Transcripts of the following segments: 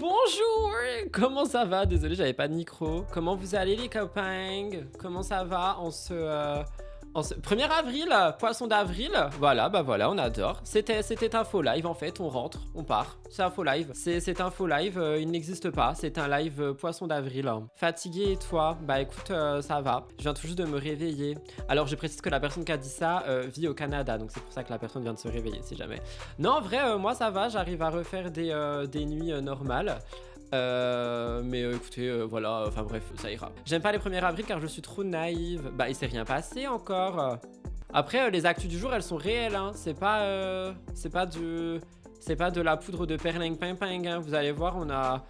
Bonjour, comment ça va? Désolé, j'avais pas de micro. Comment vous allez les copains? Comment ça va en ce 1er avril, poisson d'avril? Voilà, bah voilà, on adore. C'était un faux live en fait, on rentre, on part. C'est un faux live. C'est un faux live, il n'existe pas. C'est un live poisson d'avril. Fatigué et toi? Bah écoute, ça va. Je viens tout juste de me réveiller. Alors je précise que la personne qui a dit ça vit au Canada, donc c'est pour ça que la personne vient de se réveiller si jamais. Non, en vrai, moi ça va, j'arrive à refaire des nuits normales. Mais écoutez, voilà, enfin bref, ça ira. J'aime pas les 1er avril car je suis trop naïve. Bah, il s'est rien passé encore. Après, les actus du jour, elles sont réelles, hein. C'est pas de la poudre de perling-pimping, hein. Vous allez voir, on a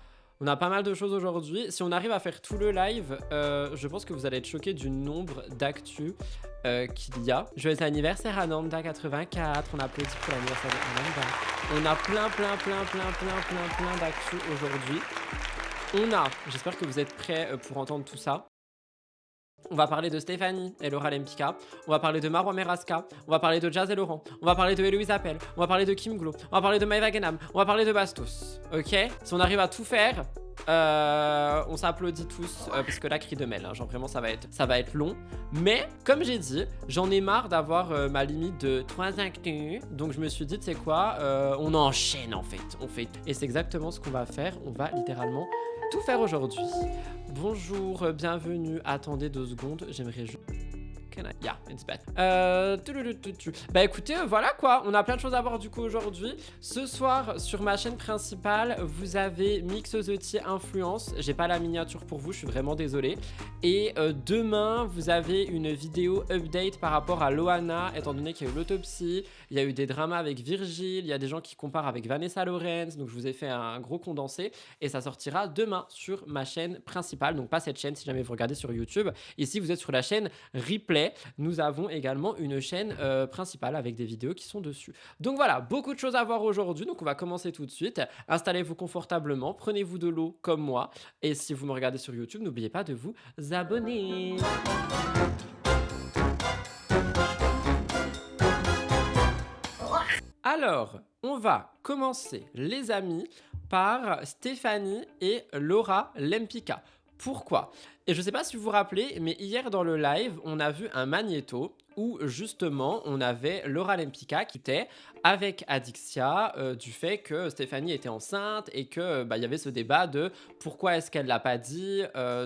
pas mal de choses aujourd'hui. Si on arrive à faire tout le live, je pense que vous allez être choqués du nombre d'actus qu'il y a. Joyeux anniversaire à Nanda84. On applaudit pour l'anniversaire de Nanda. On a plein d'actus aujourd'hui. J'espère que vous êtes prêts pour entendre tout ça. On va parler de Stéphanie et Laura Lempicka. On va parler de Marwa Meraska. On va parler de Jazz et Laurent. On va parler de Héloïse Appel. On va parler de Kim Glo. On va parler de Maëva Genam. On va parler de Bastos. Ok? Si on arrive à tout faire, on s'applaudit tous parce que là, cri de mêle. Hein, genre vraiment, ça va être long. Mais comme j'ai dit, j'en ai marre d'avoir ma limite de 3 actus. Donc je me suis dit, tu sais quoi? On enchaîne en fait. Et c'est exactement ce qu'on va faire. On va littéralement tout faire aujourd'hui. Bonjour, bienvenue. Attendez 2 secondes, j'aimerais juste... Yeah, it's bad. Bah écoutez, voilà quoi, on a plein de choses à voir du coup aujourd'hui. Ce soir, sur ma chaîne principale, vous avez Mixosity Influence. J'ai pas la miniature pour vous, je suis vraiment désolé. Et demain, vous avez une vidéo update par rapport à Loana, étant donné qu'il y a eu l'autopsie, il y a eu des dramas avec Virgile, il y a des gens qui comparent avec Vanessa Lorenz, donc je vous ai fait un gros condensé. Et ça sortira demain sur ma chaîne principale, donc pas cette chaîne si jamais vous regardez sur YouTube. Ici, vous êtes sur la chaîne Replay. Nous avons également une chaîne principale avec des vidéos qui sont dessus. Donc voilà, beaucoup de choses à voir aujourd'hui, donc on va commencer tout de suite. Installez-vous confortablement, prenez-vous de l'eau comme moi, et si vous me regardez sur YouTube, n'oubliez pas de vous abonner. Alors, on va commencer, les amis, par Stéphanie et Laura Lempicka. Pourquoi? Et je sais pas si vous vous rappelez, mais hier dans le live, on a vu un magnéto où justement on avait Laura Lempicka qui était avec Adixia du fait que Stéphanie était enceinte et que il y avait ce débat de pourquoi est-ce qu'elle l'a pas dit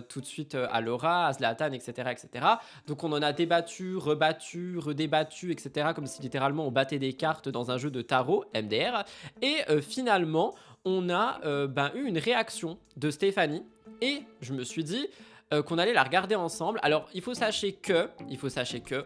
tout de suite à Laura, à Zlatan, etc., etc. Donc on en a débattu, rebattu, redébattu, etc. comme si littéralement on battait des cartes dans un jeu de tarot, MDR. Et finalement, on a eu une réaction de Stéphanie et je me suis dit qu'on allait la regarder ensemble. Alors, il faut sachez que,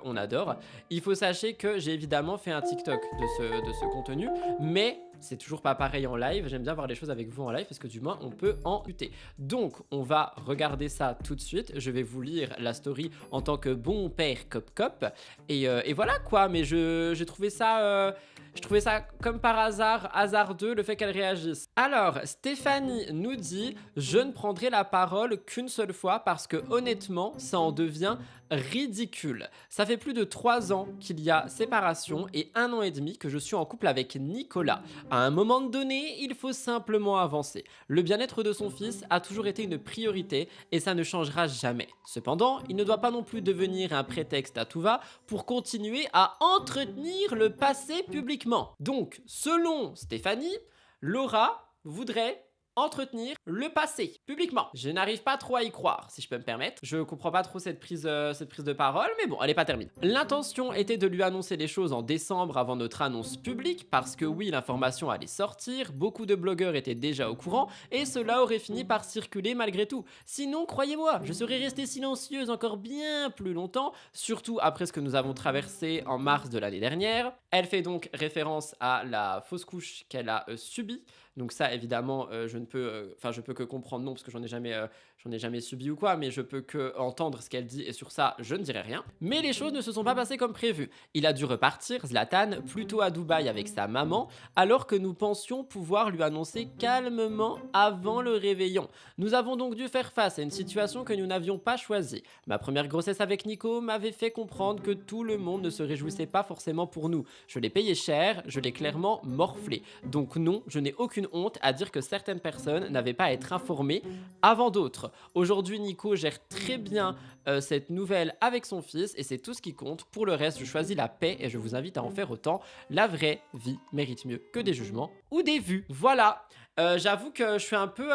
on adore, il faut sachez que j'ai évidemment fait un TikTok de ce contenu, mais c'est toujours pas pareil en live. J'aime bien voir les choses avec vous en live parce que du moins on peut en lutter. Donc, on va regarder ça tout de suite. Je vais vous lire la story en tant que bon père cop. Et voilà quoi, mais j'ai trouvé ça... Je trouvais ça comme par hasard, hasardeux, le fait qu'elle réagisse. Alors, Stéphanie nous dit « Je ne prendrai la parole qu'une seule fois parce que honnêtement, ça en devient ridicule. Ça fait plus de 3 ans qu'il y a séparation et 1 an et demi que je suis en couple avec Nicolas. À un moment donné, il faut simplement avancer. Le bien-être de son fils a toujours été une priorité et ça ne changera jamais. Cependant, il ne doit pas non plus devenir un prétexte à tout va pour continuer à entretenir le passé publiquement. Donc, selon Stéphanie, Laura voudrait entretenir le passé publiquement. Je n'arrive pas trop à y croire, si je peux me permettre. Je comprends pas trop cette prise de parole, mais bon, elle est pas terminée. L'intention était de lui annoncer les choses en décembre avant notre annonce publique, parce que oui, l'information allait sortir, beaucoup de blogueurs étaient déjà au courant, et cela aurait fini par circuler malgré tout. Sinon, croyez-moi, je serais restée silencieuse encore bien plus longtemps, surtout après ce que nous avons traversé en mars de l'année dernière. Elle fait donc référence à la fausse couche qu'elle a subie. Donc ça, évidemment, je peux que comprendre, non, parce que j'en ai jamais subi ou quoi, mais je peux que entendre ce qu'elle dit, et sur ça, je ne dirai rien. Mais les choses ne se sont pas passées comme prévu. Il a dû repartir, Zlatan, plutôt à Dubaï avec sa maman, alors que nous pensions pouvoir lui annoncer calmement avant le réveillon. Nous avons donc dû faire face à une situation que nous n'avions pas choisie. Ma première grossesse avec Nico m'avait fait comprendre que tout le monde ne se réjouissait pas forcément pour nous. Je l'ai payé cher, je l'ai clairement morflé. Donc non, je n'ai aucune honte à dire que certaines personnes personnes n'avaient pas à être informées avant d'autres. Aujourd'hui, Nico gère très bien cette nouvelle avec son fils et c'est tout ce qui compte. Pour le reste, je choisis la paix et je vous invite à en faire autant. La vraie vie mérite mieux que des jugements ou des vues. Voilà. J'avoue que je suis un peu...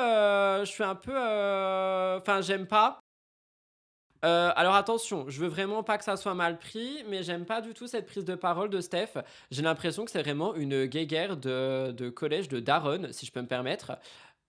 Enfin, j'aime pas. Alors attention, je veux vraiment pas que ça soit mal pris, mais j'aime pas du tout cette prise de parole de Steph. J'ai l'impression que c'est vraiment une guéguerre de collège de Daron, si je peux me permettre.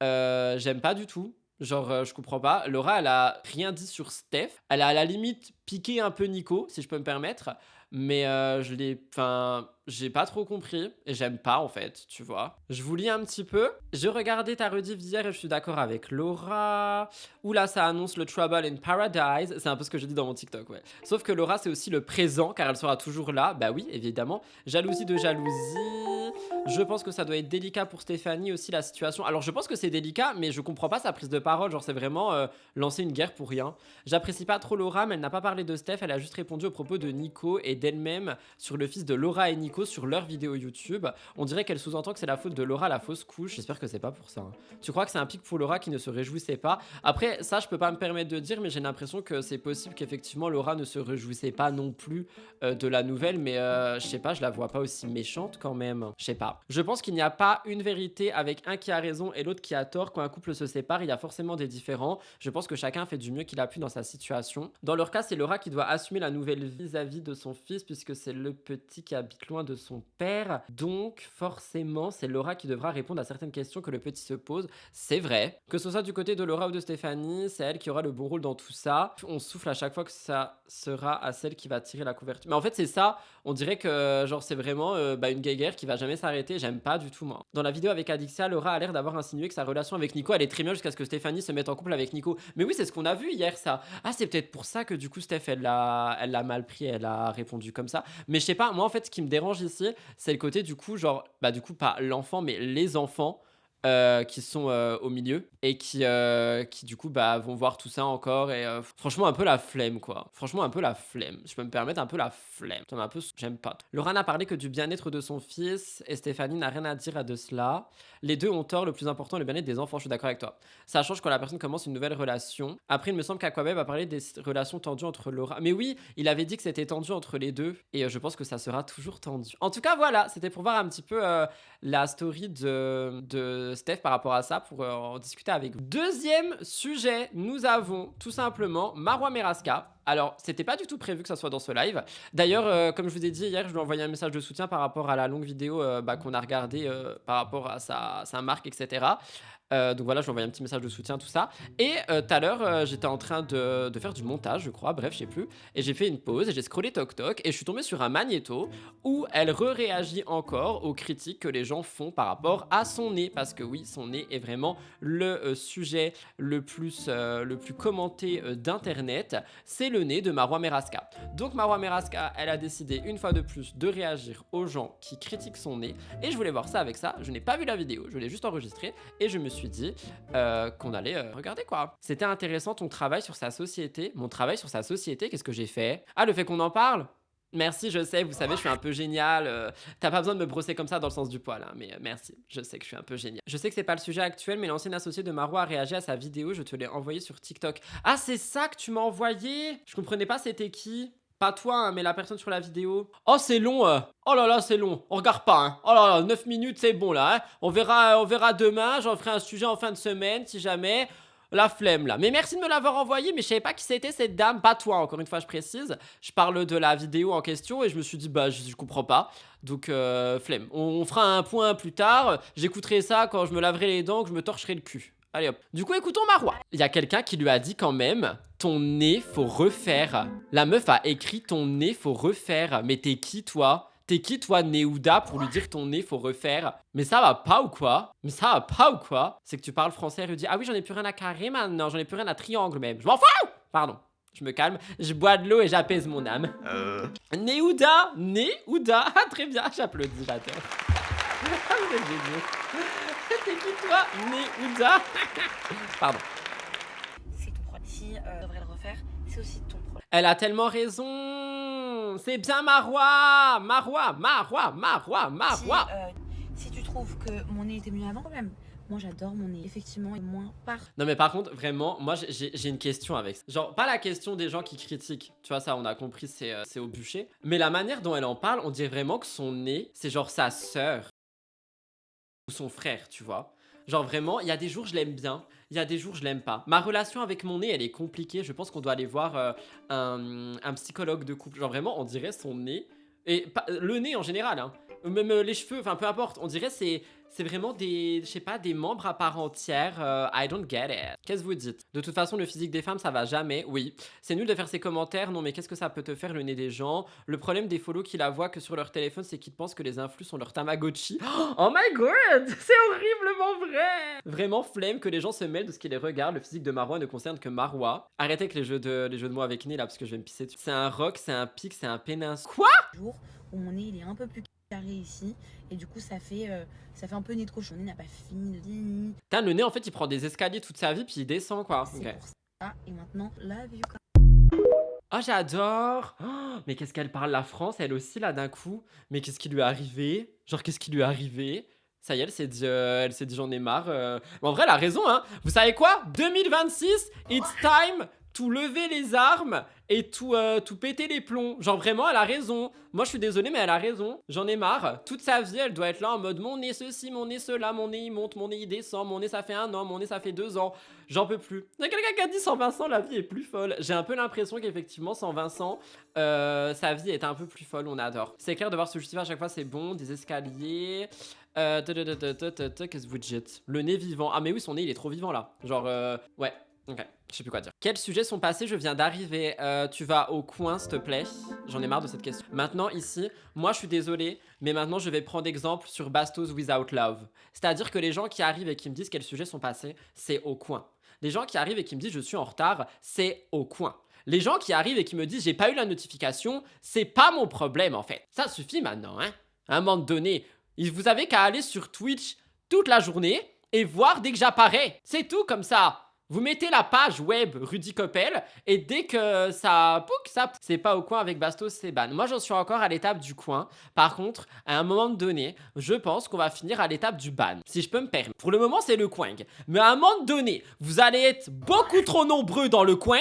J'aime pas du tout. Genre, je comprends pas. Laura, elle a rien dit sur Steph. Elle a à la limite piqué un peu Nico, si je peux me permettre. Mais je l'ai. Enfin, j'ai pas trop compris. Et j'aime pas, en fait, tu vois. Je vous lis un petit peu. J'ai regardé ta rediff d'hier et je suis d'accord avec Laura. Oula, ça annonce le Trouble in Paradise. C'est un peu ce que j'ai dit dans mon TikTok, ouais. Sauf que Laura, c'est aussi le présent, car elle sera toujours là. Bah oui, évidemment. Jalousie de jalousie. Je pense que ça doit être délicat pour Stéphanie aussi, la situation. Alors, je pense que c'est délicat, mais je comprends pas sa prise de parole. Genre, c'est vraiment lancer une guerre pour rien. J'apprécie pas trop Laura, mais elle n'a pas parlé de Steph. Elle a juste répondu aux propos de Nico et d'elle-même sur le fils de Laura et Nico sur leur vidéo YouTube. On dirait qu'elle sous-entend que c'est la faute de Laura, la fausse couche. J'espère que c'est pas pour ça, hein. Tu crois que c'est un pic pour Laura qui ne se réjouissait pas? Après, ça, je peux pas me permettre de dire, mais j'ai l'impression que c'est possible qu'effectivement Laura ne se réjouissait pas non plus de la nouvelle, mais je sais pas, je la vois pas aussi méchante quand même. Je sais pas. Je pense qu'il n'y a pas une vérité avec un qui a raison et l'autre qui a tort. Quand un couple se sépare, il y a forcément des différends. Je pense que chacun fait du mieux qu'il a pu dans sa situation. Dans leur cas, c'est Laura qui doit assumer la nouvelle vis-à-vis de son fils, puisque c'est le petit qui habite loin de son père. Donc, forcément, c'est Laura qui devra répondre à certaines questions que le petit se pose. C'est vrai. Que ce soit du côté de Laura ou de Stéphanie, c'est elle qui aura le bon rôle dans tout ça. On souffle à chaque fois que ça sera à celle qui va tirer la couverture. Mais en fait, c'est ça. On dirait que, genre, c'est vraiment une guéguerre qui va jamais s'arrêter. J'aime pas du tout, moi. Dans la vidéo avec Adixia, Laura a l'air d'avoir insinué que sa relation avec Nico allait très bien jusqu'à ce que Stéphanie se mette en couple avec Nico. Mais oui, c'est ce qu'on a vu hier, ça. Ah, c'est peut-être pour ça que du coup, Steph, elle l'a mal pris, elle a répondu comme ça. Mais je sais pas, moi, en fait, ce qui me dérange ici, c'est le côté, du coup, genre, bah, du coup, pas l'enfant, mais les enfants. Qui sont au milieu et qui du coup vont voir tout ça encore et franchement un peu la flemme quoi. Franchement un peu la flemme. Je peux me permettre un peu la flemme. Ça m'a un peu j'aime pas. Laura n'a parlé que du bien-être de son fils et Stéphanie n'a rien à dire de cela. Les deux ont tort, le plus important est le bien-être des enfants, je suis d'accord avec toi. Ça change quand la personne commence une nouvelle relation. Après il me semble qu'Aquabeb a parlé des relations tendues entre Laura. Mais oui, il avait dit que c'était tendu entre les deux et je pense que ça sera toujours tendu. En tout cas voilà, c'était pour voir un petit peu la story de Steph par rapport à ça pour en discuter avec vous. Deuxième sujet, nous avons tout simplement Marwa Meraska. Alors, c'était pas du tout prévu que ça soit dans ce live. D'ailleurs, comme je vous ai dit hier, je lui ai envoyé un message de soutien par rapport à la longue vidéo qu'on a regardée par rapport à sa marque, etc. Donc voilà, je lui ai envoyé un petit message de soutien, tout ça. Et tout à l'heure, j'étais en train de faire du montage, je crois, bref, je sais plus. Et j'ai fait une pause et j'ai scrollé TokTok et je suis tombé sur un magnéto où elle réagit encore aux critiques que les gens font par rapport à son nez. Parce que oui, son nez est vraiment le sujet le plus commenté d'internet. C'est le nez de Marwa Meraska. Donc Marwa Meraska, elle a décidé une fois de plus de réagir aux gens qui critiquent son nez. Et je voulais voir ça avec ça. Je n'ai pas vu la vidéo, je l'ai juste enregistrée et je me suis dit qu'on allait regarder quoi. C'était intéressant ton travail sur sa société. Mon travail sur sa société, qu'est-ce que j'ai fait? Ah, le fait qu'on en parle? Merci, je sais, vous savez, je suis un peu génial. T'as pas besoin de me brosser comme ça dans le sens du poil, hein, mais merci, je sais que je suis un peu génial. Je sais que c'est pas le sujet actuel, mais l'ancien associé de Marwa a réagi à sa vidéo, je te l'ai envoyé sur TikTok. Ah, c'est ça que tu m'as envoyé? Je comprenais pas c'était qui? Pas toi, hein, mais la personne sur la vidéo. Oh, c'est long. Oh là là, c'est long. On regarde pas. Hein. Oh là là, 9 minutes, c'est bon là. Hein. On verra demain. J'en ferai un sujet en fin de semaine, si jamais. La flemme là. Mais merci de me l'avoir envoyé, mais je savais pas qui c'était cette dame. Pas toi, encore une fois, je précise. Je parle de la vidéo en question et je me suis dit, bah, je comprends pas. Donc, flemme. On fera un point plus tard. J'écouterai ça quand je me laverai les dents, que je me torcherai le cul. Allez hop. Du coup, écoutons Marwa. Il y a quelqu'un qui lui a dit quand même, ton nez, faut refaire. La meuf a écrit ton nez, faut refaire. Mais t'es qui, toi? T'es qui, toi, Néouda, pour lui dire ton nez, faut refaire? Mais ça va pas ou quoi? Mais ça va pas ou quoi? C'est que tu parles français, elle lui dit, ah oui, j'en ai plus rien à carré maintenant, j'en ai plus rien à triangle même. Je m'en fous! Pardon. Je me calme, je bois de l'eau et j'apaise mon âme. Néouda, Néouda. Ah, très bien, j'applaudis, j'adore. Ah, vous êtes géniaux. T'es qui toi, Néouda? Pardon. C'est ton problème. Si devrait le refaire, c'est aussi ton problème. Elle a tellement raison. C'est bien Marwa. Marwa. Si tu trouves que mon nez était mieux avant, quand même, Moi j'adore mon nez. Effectivement, et moins par. Non mais par contre, vraiment, moi j'ai une question avec ça. Genre, pas la question des gens qui critiquent, tu vois, ça on a compris, c'est au bûcher. Mais la manière dont elle en parle, on dirait vraiment que son nez, c'est genre sa sœur ou son frère, tu vois. Genre vraiment, il y a des jours je l'aime bien, il y a des jours je l'aime pas. Ma relation avec mon nez, elle est compliquée, je pense qu'on doit aller voir un psychologue de couple. Genre vraiment, on dirait son nez, et le nez en général, hein. Même les cheveux, enfin peu importe, on dirait c'est vraiment des, je sais pas, des membres à part entière. I don't get it. Qu'est-ce que vous dites? De toute façon, le physique des femmes, ça va jamais. Oui. C'est nul de faire ces commentaires. Non, mais qu'est-ce que ça peut te faire le nez des gens? Le problème des follow qui la voient que sur leur téléphone, c'est qu'ils pensent que les influx sont leur Tamagotchi. Oh my god! C'est horriblement vrai! Vraiment flemme que les gens se mêlent de ce qui les regarde. Le physique de Marois ne concerne que Marois. Arrêtez avec les jeux de mots avec nez là, parce que je vais me pisser dessus. C'est un roc, c'est un pic, c'est un pénis. Quoi? Jour où mon nez il est un peu plus carré ici et du coup ça fait un peu nez de cochon. Mon nez n'a pas fini de dire. Putain, le nez en fait il prend des escaliers toute sa vie puis il descend quoi. C'est Ok. pour ça. Et maintenant la vue. Oh j'adore. Oh, mais qu'est-ce qu'elle parle la France elle aussi là d'un coup. Mais qu'est-ce qui lui est arrivé? Genre qu'est-ce qui lui est arrivé? Ça y est, elle s'est dit j'en ai marre. Mais en vrai elle a raison hein. Vous savez quoi? 2026, it's time to lever les armes et tout péter les plombs. Genre vraiment elle a raison. Moi je suis désolé mais elle a raison. J'en ai marre. Toute sa vie elle doit être là en mode mon nez ceci, mon nez cela, mon nez il monte, mon nez il descend, mon nez ça fait 1 an, mon nez ça fait 2 ans. J'en peux plus. Il y a quelqu'un qui a dit sans Vincent la vie est plus folle. J'ai un peu l'impression qu'effectivement sans Vincent sa vie est un peu plus folle, on adore. C'est clair, devoir se justifier à chaque fois c'est bon, des escaliers. Qu'est-ce que vous dites? Le nez vivant. Ah mais oui son nez il est trop vivant là. Genre ouais. Ok, je sais plus quoi dire. Quels sujets sont passés? Je viens d'arriver. Tu vas au coin, s'il te plaît. J'en ai marre de cette question. Maintenant, ici, moi, je suis désolé, mais maintenant, je vais prendre exemple sur Bastos Without Love. C'est-à-dire que les gens qui arrivent et qui me disent quels sujets sont passés, c'est au coin. Les gens qui arrivent et qui me disent je suis en retard, c'est au coin. Les gens qui arrivent et qui me disent j'ai pas eu la notification, c'est pas mon problème en fait. Ça suffit maintenant, hein. À un moment donné, vous avez qu'à aller sur Twitch toute la journée et voir dès que j'apparais. C'est tout comme ça. Vous mettez la page web Rudy Koppel et dès que ça c'est pas au coin avec Bastos, c'est ban. Moi, j'en suis encore à l'étape du coin. Par contre, à un moment donné, je pense qu'on va finir à l'étape du ban, si je peux me permettre. Pour le moment, c'est le coing. Mais à un moment donné, vous allez être beaucoup trop nombreux dans le coing.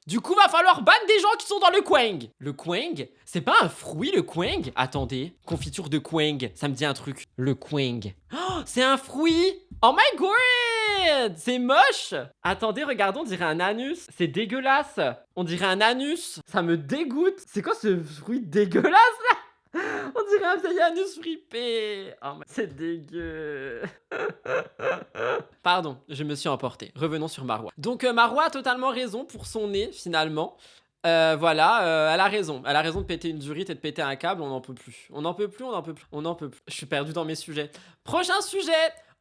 Du coup, va falloir ban des gens qui sont dans le coing. Le coing, c'est pas un fruit, le coing? Attendez, confiture de coing, ça me dit un truc. Le coing. Oh, c'est un fruit! Oh my god! C'est moche! Attendez, regardons, on dirait un anus. C'est dégueulasse. On dirait un anus. Ça me dégoûte. C'est quoi ce fruit dégueulasse là? On dirait un vieil anus fripé. Oh, c'est dégueu. Pardon, je me suis emporté. Revenons sur Marois. Donc Marois a totalement raison pour son nez finalement. Voilà, elle a raison. Elle a raison de péter une durite et de péter un câble. On n'en peut plus. On n'en peut plus, on n'en peut plus. On n'en peut plus. Je suis perdu dans mes sujets. Prochain sujet.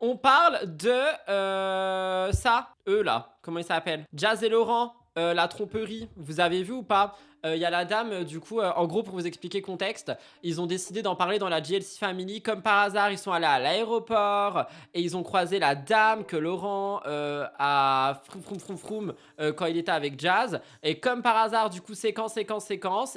On parle de ça. Eux là. Comment ils s'appellent? Jazz et Laurent. La tromperie. Vous avez vu ou pas? Il y a la dame, du coup, en gros, pour vous expliquer contexte, ils ont décidé d'en parler dans la GLC Family. Comme par hasard, ils sont allés à l'aéroport et ils ont croisé la dame que Laurent a froum quand il était avec Jazz. Et comme par hasard, du coup, séquence.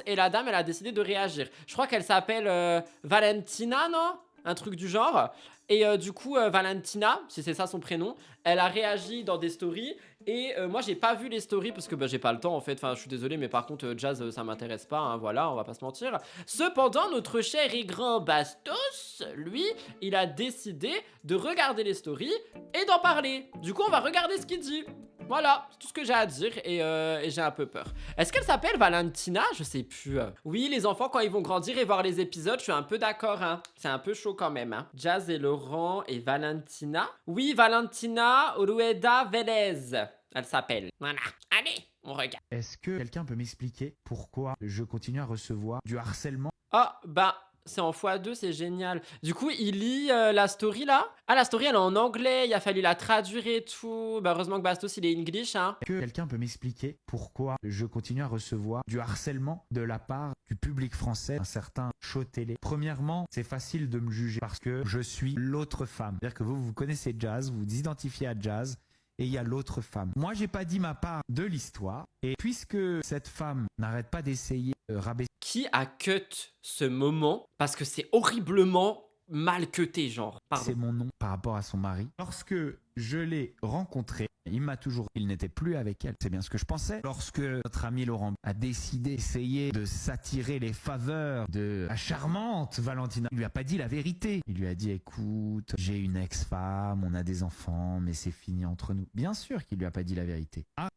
Et la dame, elle a décidé de réagir. Je crois qu'elle s'appelle Valentina, non? Un truc du genre. Et du coup, Valentina, si c'est ça son prénom, elle a réagi dans des stories. Et moi, j'ai pas vu les stories parce que j'ai pas le temps en fait. Enfin, je suis désolé, mais par contre, Jazz, ça m'intéresse pas. Hein, voilà, on va pas se mentir. Cependant, notre cher et grand Bastos, lui, il a décidé de regarder les stories et d'en parler. Du coup, on va regarder ce qu'il dit. Voilà, c'est tout ce que j'ai à dire et j'ai un peu peur. Est-ce qu'elle s'appelle Valentina? Je sais plus. Oui, les enfants, quand ils vont grandir et voir les épisodes, je suis un peu d'accord. Hein. C'est un peu chaud quand même. Hein. Jazz et Laurent et Valentina. Oui, Valentina Urueda Vélez. Elle s'appelle. Voilà. Allez, on regarde. Est-ce que quelqu'un peut m'expliquer pourquoi je continue à recevoir du harcèlement? Ah, bah... C'est en x2, c'est génial. Du coup, il lit la story là. Ah, la story elle est en anglais, il a fallu la traduire et tout. Bah, heureusement que Bastos il est English. Hein. Est-ce que quelqu'un peut m'expliquer pourquoi je continue à recevoir du harcèlement de la part du public français, un certain show télé? Premièrement, c'est facile de me juger parce que je suis l'autre femme. C'est-à-dire que vous connaissez Jazz, vous vous identifiez à Jazz. Et il y a l'autre femme. Moi, j'ai pas dit ma part de l'histoire. Et puisque cette femme n'arrête pas d'essayer de rabaisser... Qui a cut ce moment? Parce que c'est horriblement mal cuté, genre. Pardon. C'est mon nom par rapport à son mari. Lorsque je l'ai rencontré, il m'a toujours dit qu'il n'était plus avec elle. C'est bien ce que je pensais. Lorsque notre ami Laurent a décidé d'essayer de s'attirer les faveurs de la charmante Valentina, il lui a pas dit la vérité. Il lui a dit, écoute, j'ai une ex-femme, on a des enfants, mais c'est fini entre nous. Bien sûr qu'il lui a pas dit la vérité. Ah,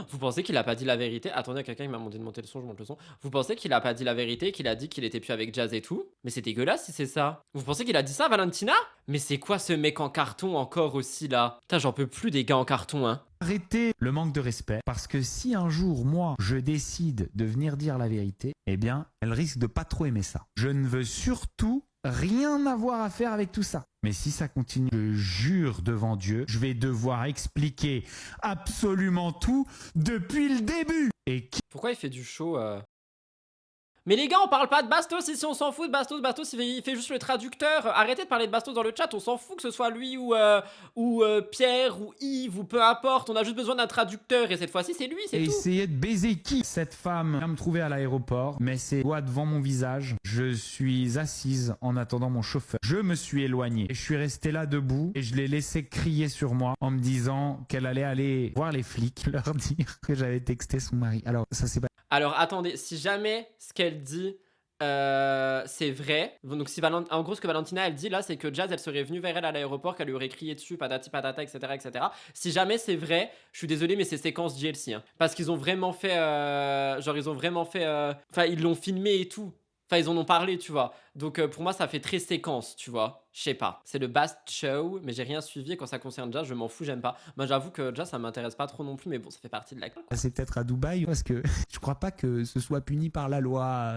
Vous pensez qu'il a pas dit la vérité? Attendez, quelqu'un qui m'a demandé de monter le son, je monte le son. Vous pensez qu'il a pas dit la vérité, qu'il a dit qu'il était plus avec Jazz et tout? Mais c'est dégueulasse si c'est ça. Vous pensez qu'il a dit ça, Valentina? Mais c'est quoi ce mec en carton encore aussi là? Putain, j'en peux plus des gars en carton, hein. arrêtez le manque de respect, parce que si un jour, moi, je décide de venir dire la vérité, eh bien, elle risque de pas trop aimer ça. Je ne veux surtout rien avoir à faire avec tout ça. Mais si ça continue, je jure devant Dieu, je vais devoir expliquer absolument tout depuis le début. Et qui Pourquoi il fait du show Mais les gars, on parle pas de Bastos ici, on s'en fout de Bastos. Bastos, il fait juste le traducteur. Arrêtez de parler de Bastos dans le chat, on s'en fout que ce soit lui ou Pierre ou Yves ou peu importe. On a juste besoin d'un traducteur et cette fois-ci, c'est lui, c'est tout. essayait de baiser qui? Cette femme vient me trouver à l'aéroport, mais ses doigts devant mon visage. Je suis assise en attendant mon chauffeur. Je me suis éloigné et je suis resté là debout et je l'ai laissé crier sur moi en me disant qu'elle allait aller voir les flics, leur dire que j'avais texté son mari. Alors ça s'est pas. Alors attendez, si jamais ce qu'elle dit c'est vrai, donc si en gros ce que Valentina elle dit là, c'est que Jazz elle serait venue vers elle à l'aéroport, qu'elle lui aurait crié dessus, patati patata, etc. etc. Si jamais c'est vrai, je suis désolé, mais c'est séquence JLC. Hein, parce qu'ils ont vraiment fait. Enfin, ils l'ont filmé et tout. Enfin, ils en ont parlé, tu vois. Donc, pour moi, ça fait très séquence, tu vois. Je sais pas. C'est le Bast Show, mais j'ai rien suivi. Et quand ça concerne Jazz, je m'en fous, j'aime pas. Moi, j'avoue que Jazz, ça m'intéresse pas trop non plus, mais bon, ça fait partie de la. C'est peut-être à Dubaï parce que je crois pas que ce soit puni par la loi.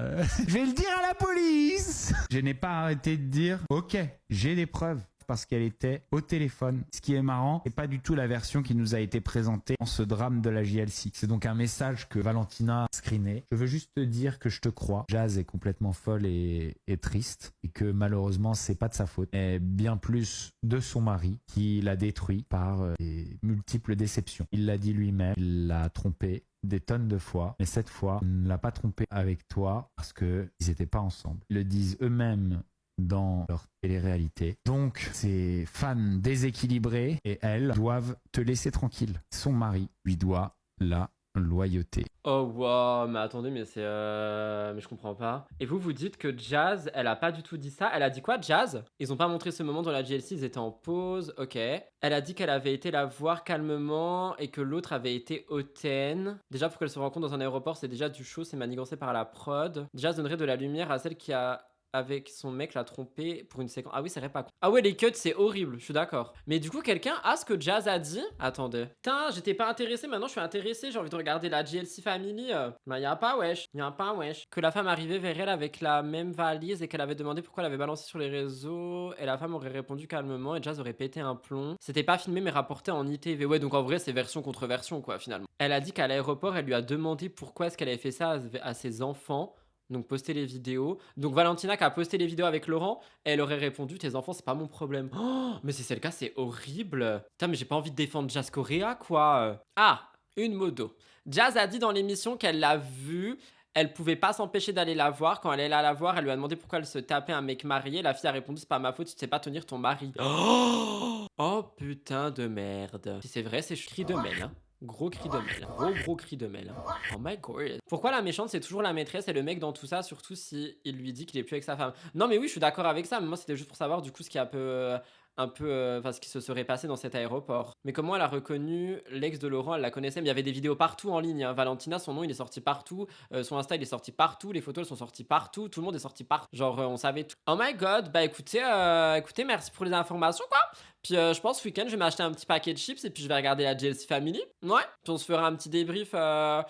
Je vais le dire à la police. Je n'ai pas arrêté de dire ok, j'ai des preuves. Parce qu'elle était au téléphone. Ce qui est marrant, c'est pas du tout la version qui nous a été présentée dans ce drame de la JLC. C'est donc un message que Valentina a screené. Je veux juste te dire que je te crois. Jazz est complètement folle et triste et que malheureusement c'est pas de sa faute, mais bien plus de son mari qui l'a détruit par des multiples déceptions. Il l'a dit lui-même, il l'a trompé des tonnes de fois, mais cette fois, il ne l'a pas trompé avec toi parce que ils étaient pas ensemble. Ils le disent eux-mêmes dans leur télé-réalité. Donc, ces fans déséquilibrés et elles doivent te laisser tranquille. Son mari lui doit la loyauté. Oh wow, mais attendez, mais c'est mais je comprends pas. Et vous dites que Jazz, elle a pas du tout dit ça. Elle a dit quoi, Jazz? Ils ont pas montré ce moment dans la JLC, ils étaient en pause, ok. Elle a dit qu'elle avait été la voir calmement et que l'autre avait été hautaine. Déjà, pour qu'elle se rencontre dans un aéroport, c'est déjà du show, c'est manigancé par la prod. Jazz donnerait de la lumière à celle qui a avec son mec l'a trompé pour une séquence. Ah oui, c'est vrai, pas. Ah ouais, les cuts, c'est horrible, je suis d'accord. Mais du coup, quelqu'un a ce que Jazz a dit? Attendez. Putain, j'étais pas intéressé, maintenant je suis intéressé, j'ai envie de regarder la JLC Family. Bah, y'a pas, wesh. Y'a pas, wesh. Que la femme arrivait vers elle avec la même valise et qu'elle avait demandé pourquoi elle avait balancé sur les réseaux. Et la femme aurait répondu calmement et Jazz aurait pété un plomb. C'était pas filmé mais rapporté en ITV. Ouais, donc en vrai, c'est version contre version, quoi, finalement. Elle a dit qu'à l'aéroport, elle lui a demandé pourquoi est-ce qu'elle avait fait ça à ses enfants. Donc poster les vidéos. Donc Valentina qui a posté les vidéos avec Laurent, elle aurait répondu tes enfants c'est pas mon problème. Oh, mais si c'est le cas c'est horrible. Putain mais j'ai pas envie de défendre Jazz Correa quoi. Ah, une modo. Jazz a dit dans l'émission qu'elle l'a vue. Elle pouvait pas s'empêcher d'aller la voir. Quand elle est allée la voir, elle lui a demandé pourquoi elle se tapait un mec marié. La fille a répondu c'est pas ma faute, tu sais pas tenir ton mari. Oh putain de merde. Si c'est vrai, c'est cri de mêle. Hein. Gros cri de mêle. Gros cri de mêle. Oh my god. Pourquoi la méchante c'est toujours la maîtresse et le mec dans tout ça, surtout si il lui dit qu'il est plus avec sa femme? Non mais oui, je suis d'accord avec ça, mais moi c'était juste pour savoir du coup ce qui est ce qui se serait passé dans cet aéroport. Mais comment elle a reconnu l'ex de Laurent? Elle la connaissait, mais il y avait des vidéos partout en ligne. Hein. Valentina, son nom il est sorti partout, son Insta il est sorti partout, les photos elles sont sorties partout, tout le monde est sorti partout. Genre on savait tout. Oh my god, bah écoutez, merci pour les informations quoi. Puis je pense ce week-end je vais m'acheter un petit paquet de chips et puis je vais regarder la JLC Family. Ouais, puis on se fera un petit débrief la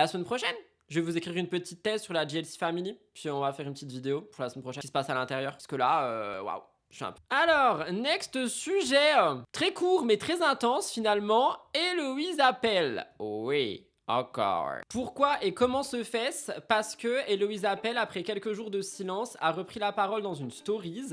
semaine prochaine. Je vais vous écrire une petite thèse sur la JLC Family, puis on va faire une petite vidéo pour la semaine prochaine qui se passe à l'intérieur. Parce que là, waouh. Alors, next sujet, très court mais très intense finalement, Héloïse appelle. Oui, Encore. Pourquoi et comment se fait-ce? Parce que Héloïse Appel, après quelques jours de silence, a repris la parole dans une stories.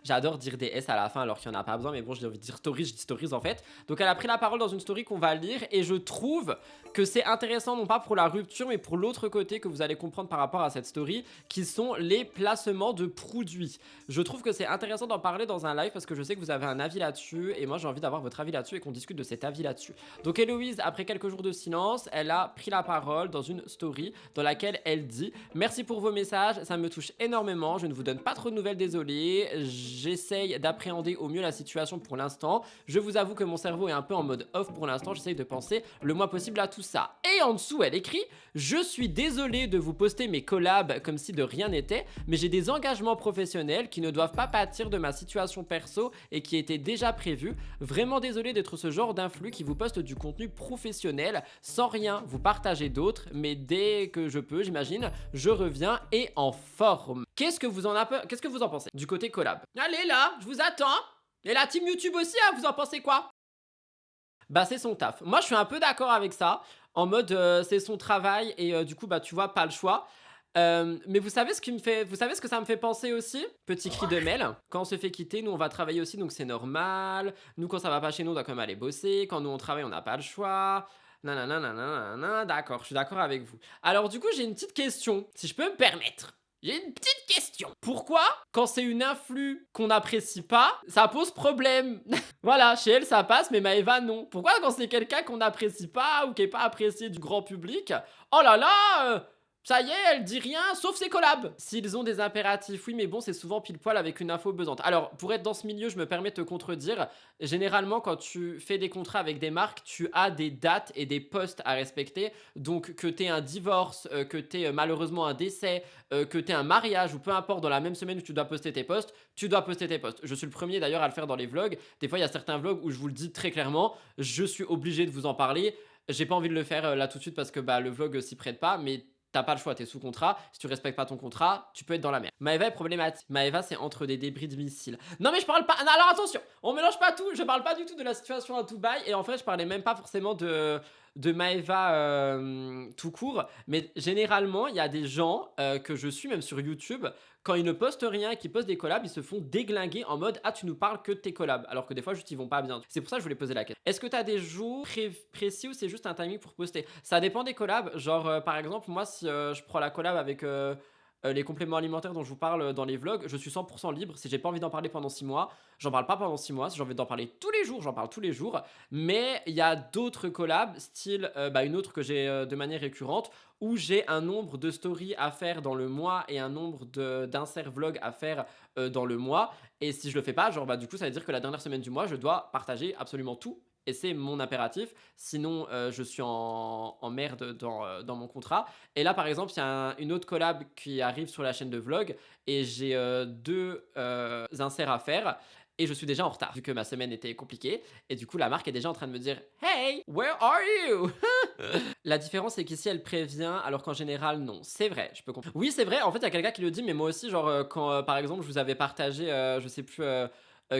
J'adore dire des S à la fin alors qu'il n'y en a pas besoin, mais bon, j'ai envie de dire stories, je dis stories en fait. Donc elle a pris la parole dans une story qu'on va lire et je trouve que c'est intéressant, non pas pour la rupture, mais pour l'autre côté que vous allez comprendre par rapport à cette story, qui sont les placements de produits. Je trouve que c'est intéressant d'en parler dans un live parce que je sais que vous avez un avis là-dessus et moi j'ai envie d'avoir votre avis là-dessus et qu'on discute de cet avis là-dessus. Donc Héloïse, après quelques jours de silence, elle a pris la parole dans une story dans laquelle elle dit: merci pour vos messages, ça me touche énormément, je ne vous donne pas trop de nouvelles, désolé, j'essaye d'appréhender au mieux la situation pour l'instant, je vous avoue que mon cerveau est un peu en mode off pour l'instant, j'essaye de penser le moins possible à tout ça. Et en dessous elle écrit: je suis désolée de vous poster mes collabs comme si de rien n'était, mais j'ai des engagements professionnels qui ne doivent pas pâtir de ma situation perso et qui étaient déjà prévus, vraiment désolée d'être ce genre d'influx qui vous poste du contenu professionnel sans rien vous partager d'autres, mais dès que je peux, j'imagine, je reviens et en forme. Qu'est-ce que vous en pensez du côté collab? Allez là, je vous attends. Et la team YouTube aussi, hein, vous en pensez quoi? Bah c'est son taf. Moi je suis un peu d'accord avec ça, en mode c'est son travail et du coup bah tu vois pas le choix. Mais vous savez ce que ça me fait penser aussi? Petit cri de Mel. Quand on se fait quitter, nous on va travailler aussi, donc c'est normal. Nous quand ça va pas chez nous, on doit quand même aller bosser. Quand nous on travaille, on n'a pas le choix. Nanana, nanana, nanana. D'accord, je suis d'accord avec vous. Alors du coup, j'ai une petite question, si je peux me permettre. J'ai une petite question. Pourquoi, quand c'est une influe qu'on n'apprécie pas, ça pose problème? Voilà, chez elle ça passe, mais Maëva non. Pourquoi quand c'est quelqu'un qu'on n'apprécie pas ou qui est pas apprécié du grand public, oh là là, ça y est, elle dit rien, sauf ses collabs. S'ils ont des impératifs, oui, mais bon, c'est souvent pile poil avec une info buzzante. Alors, pour être dans ce milieu, je me permets de te contredire. Généralement, quand tu fais des contrats avec des marques, tu as des dates et des postes à respecter. Donc, que t'aies un divorce, que t'aies malheureusement un décès, que t'aies un mariage ou peu importe, dans la même semaine où tu dois poster tes posts, tu dois poster tes posts. Je suis le premier d'ailleurs à le faire dans les vlogs. Des fois, il y a certains vlogs où je vous le dis très clairement, je suis obligé de vous en parler. J'ai pas envie de le faire là tout de suite parce que bah, le vlog s'y prête pas, mais t'as pas le choix, t'es sous contrat. Si tu respectes pas ton contrat, tu peux être dans la merde. Maëva est problématique. Maëva, c'est entre des débris de missiles. Non, mais je parle pas. Non, alors attention, on mélange pas tout. Je parle pas du tout de la situation à Dubaï. Et en fait, je parlais même pas forcément de Maëva tout court. Mais généralement, il y a des gens que je suis, même sur YouTube, quand ils ne postent rien et qu'ils postent des collabs, ils se font déglinguer en mode: ah, tu nous parles que de tes collabs. Alors que des fois, juste ils vont pas bien. C'est pour ça que je voulais poser la question. Est-ce que t'as des jours précis ou c'est juste un timing pour poster? Ça dépend des collabs. Genre, par exemple, moi, si je prends la collab avec les compléments alimentaires dont je vous parle dans les vlogs, je suis 100% libre. Si j'ai pas envie d'en parler pendant 6 mois, j'en parle pas pendant 6 mois. Si j'ai envie d'en parler tous les jours, j'en parle tous les jours. Mais il y a d'autres collabs, style une autre que j'ai de manière récurrente, où j'ai un nombre de stories à faire dans le mois et un nombre d'inserts vlog à faire dans le mois. Et si je le fais pas, genre bah du coup ça veut dire que la dernière semaine du mois, je dois partager absolument tout. Et c'est mon impératif, sinon je suis en merde dans mon contrat. Et là par exemple, il y a une autre collab qui arrive sur la chaîne de vlog et j'ai 2 inserts à faire. Et je suis déjà en retard, vu que ma semaine était compliquée. Et du coup, la marque est déjà en train de me dire: hey, where are you? La différence, c'est qu'ici, elle prévient, alors qu'en général, non. C'est vrai, je peux comprendre. Oui, c'est vrai, en fait, il y a quelqu'un qui le dit, mais moi aussi, genre, quand, par exemple, je vous avais partagé, je sais plus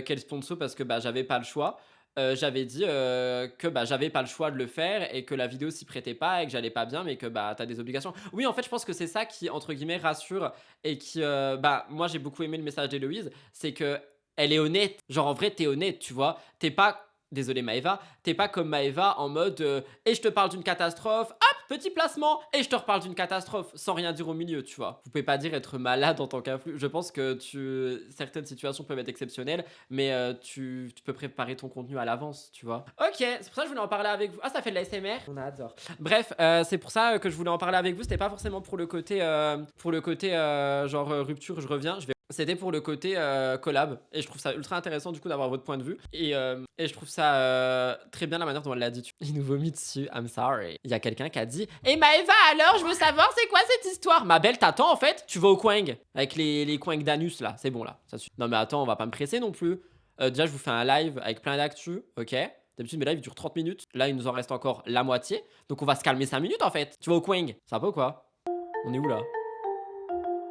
quel sponsor, parce que bah, j'avais pas le choix. J'avais dit que bah, j'avais pas le choix de le faire et que la vidéo s'y prêtait pas et que j'allais pas bien, mais que bah, t'as des obligations. Oui, en fait, je pense que c'est ça qui, entre guillemets, rassure et qui, bah, moi, j'ai beaucoup aimé le message d'Héloïse, c'est que elle est honnête. Genre, en vrai, t'es honnête, tu vois. T'es pas. Désolé Maëva, t'es pas comme Maëva en mode et je te parle d'une catastrophe, hop, petit placement, et je te reparle d'une catastrophe, sans rien dire au milieu, tu vois. Vous pouvez pas dire être malade en tant qu'influ. Je pense que certaines situations peuvent être exceptionnelles, mais tu peux préparer ton contenu à l'avance, tu vois. Ok, c'est pour ça que je voulais en parler avec vous. Ah, ça fait de la SMR. On adore. Bref, c'est pour ça que je voulais en parler avec vous. C'était pas forcément pour le côté, genre rupture, je reviens. C'était pour le côté collab et je trouve ça ultra intéressant du coup d'avoir votre point de vue et je trouve ça très bien la manière dont elle l'a dit. Il nous vomit dessus, I'm sorry. Il y a quelqu'un qui a dit: et Maëva alors, je veux savoir c'est quoi cette histoire? Ma belle, t'attends en fait? Tu vas au coing avec les coings d'anus là, c'est bon là, ça suffit. Non mais attends, on va pas me presser non plus. Déjà je vous fais un live avec plein d'actu, ok? D'habitude mes lives durent 30 minutes, là il nous en reste encore la moitié, donc on va se calmer 5 minutes en fait. Tu vas au coing, ça va pas ou quoi? On est où là?